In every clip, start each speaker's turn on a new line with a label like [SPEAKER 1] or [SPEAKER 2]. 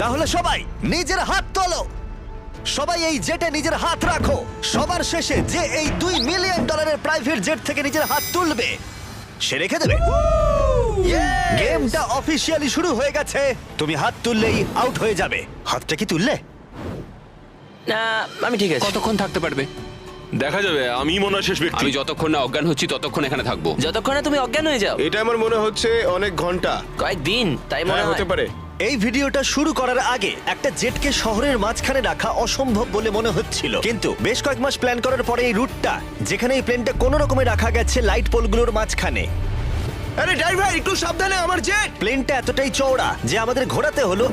[SPEAKER 1] তাহলে সবাই নিজের হাত তোলো, সবাই এই জেটে নিজের হাত রাখো। সবার শেষে যে এই $2 মিলিয়ন প্রাইভেট জেট থেকে নিজের হাত তুলবে সে রেখে দেবে। গেমটা অফিসিয়ালি শুরু হয়ে গেছে। তুমি হাত তুললেই আউট হয়ে যাবে। হাতটা কি তুললে?
[SPEAKER 2] না, আমি ঠিক আছে।
[SPEAKER 3] কতক্ষণ থাকতে পারবে?
[SPEAKER 4] দেখা যাবে, আমি মনে হয় শেষ ব্যক্তি।
[SPEAKER 3] আমি যতক্ষণ না অজ্ঞান হচ্ছি ততক্ষণ এখানে থাকবো।
[SPEAKER 2] যতক্ষণ না তুমি অজ্ঞান হয়ে যাও।
[SPEAKER 5] এটা আমার মনে হচ্ছে অনেক ঘন্টা।
[SPEAKER 2] কয়েকদিন, তাই মনে
[SPEAKER 5] হ্যাঁ,
[SPEAKER 2] হয়।
[SPEAKER 5] হতে পারে।
[SPEAKER 1] এই ভিডিওটা শুরু করার আগে একটা জেটকে শহরের মাঝখানে রাখা অসম্ভব বলে মনে হচ্ছিল, কিন্তু বেশ কয়েক মাস প্ল্যান করার পরে এই রুটটা, যেখানে এই প্লেনটা কোনো রকমে রাখা গেছে লাইট পোলগুলোর মাঝখানে।
[SPEAKER 5] আরে ড্রাইভার একটু সাবধানে, আমার জেট।
[SPEAKER 1] প্লেনটা এতটাই চওড়া যে আমাদের ঘোরাতে হলো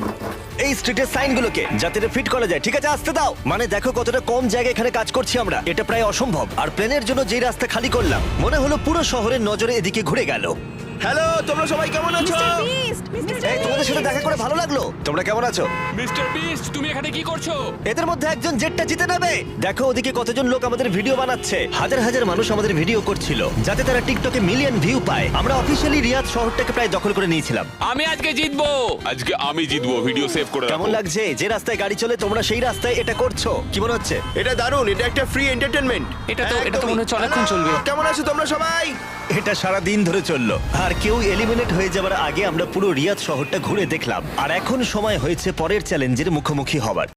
[SPEAKER 1] এই স্ট্রিটের সাইনগুলোকে যাতে এটা ফিট করা যায়। ঠিক আছে, আসতে দাও। মানে দেখো কতটা কম জায়গা এখানে কাজ করছি আমরা, এটা প্রায় অসম্ভব। আর প্লেনের জন্য যেই রাস্তা খালি করলাম মনে হলো পুরো শহরের নজরে এদিকে ঘুরে গেল।
[SPEAKER 5] হ্যালো, তোমরা সবাই কেমন আছো?
[SPEAKER 1] এই তোমাদের সাথে দেখা করে ভালো লাগলো। তোমরা কেমন আছো?
[SPEAKER 3] মিস্টার বিস্ট, তুমি এখানে কি করছো?
[SPEAKER 1] এদের মধ্যে একজন জেটটা জিতে নেবে। দেখো ওদিকে কতজন লোক আমাদের ভিডিও বানাচ্ছে। হাজার হাজার মানুষ আমাদের ভিডিও করছিল যাতে তারা টিকটকে মিলিয়ন ভিউ পায়। আমরা অফিসিয়ালি রিয়াদ শহরটাকে প্রায় দখল করে নিয়েছিলাম।
[SPEAKER 3] আমি আজকে জিতবো।
[SPEAKER 4] আজকে আমি জিতবো, ভিডিও সেভ করে
[SPEAKER 1] কেমন
[SPEAKER 4] রাখো।
[SPEAKER 1] লাগছে যে রাস্তায় গাড়ি চলে তোমরা সেই রাস্তায় এটা করছো? কি মনে হচ্ছে?
[SPEAKER 5] এটা দারুণ, এটা একটা ফ্রি এন্টারটেইনমেন্ট।
[SPEAKER 3] এটা তো মনে হচ্ছে অনেকক্ষণ চলবে।
[SPEAKER 5] কেমন আছো তোমরা সবাই?
[SPEAKER 1] এটা সারা দিন ধরে চললো, আর কেউ এলিমিনেট হয়ে যাবার আগে আমরা পুরো রিয়াদ শহরটা ঘুরে দেখলাম। আর এখন সময় হয়েছে পরের চ্যালেঞ্জের মুখোমুখি হবার।